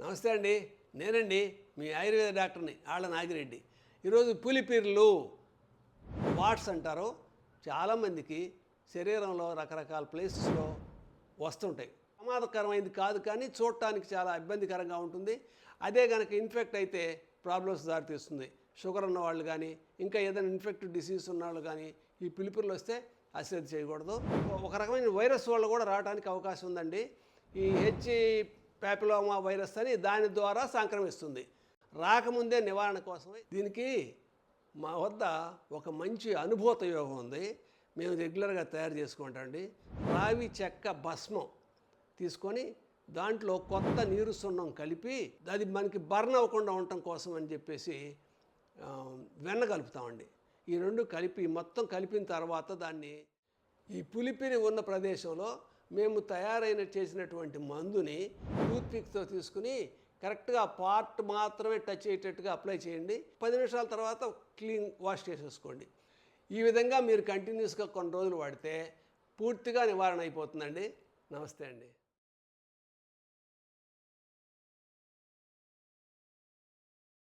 నమస్తే అండి. నేనండి మీ ఆయుర్వేద డాక్టర్ని ఆళ్ళ నాగిరెడ్డి. ఈరోజు పులిపిర్లు వాట్స్ అంటారు. చాలామందికి శరీరంలో రకరకాల ప్లేసెస్లో వస్తుంటాయి. ప్రమాదకరమైనది కాదు, కానీ చూడటానికి చాలా ఇబ్బందికరంగా ఉంటుంది. అదే కనుక ఇన్ఫెక్ట్ అయితే ప్రాబ్లమ్స్ దారితీస్తుంది. షుగర్ ఉన్న వాళ్ళు కానీ, ఇంకా ఏదైనా ఇన్ఫెక్టివ్ డిసీజ్ ఉన్న వాళ్ళు కానీ ఈ పులిపిర్లు వస్తే అశ్రద్ధ చేయకూడదు. ఒక రకమైన వైరస్ వల్ల కూడా రావడానికి అవకాశం ఉందండి. ఈ ప్యాపిలోమా వైరస్ అని దాని ద్వారా సంక్రమిస్తుంది. రాకముందే నివారణ కోసమే దీనికి మా వద్ద ఒక మంచి అనుభూత యోగం ఉంది. మేము రెగ్యులర్గా తయారు చేసుకుంటామండి. రావి చెక్క భస్మం తీసుకొని దాంట్లో కొత్త నీరు సున్నం కలిపి అది మనకి బర్న్ అవ్వకుండా ఉండటం కోసం అని చెప్పేసి వెన్న కలుపుతామండి. ఈ రెండు కలిపి మొత్తం కలిపిన తర్వాత దాన్ని ఈ పులిపిరి ఉన్న ప్రదేశంలో మేము చేసినటువంటి మందుని టూత్పిక్తో తీసుకుని కరెక్ట్గా పార్ట్ మాత్రమే టచ్ అయ్యేటట్టుగా అప్లై చేయండి. 10 నిమిషాల తర్వాత క్లీన్ వాష్ చేసేసుకోండి. ఈ విధంగా మీరు కంటిన్యూస్గా కొన్ని రోజులు వాడితే పూర్తిగా నివారణ అయిపోతుందండి. నమస్తే అండి.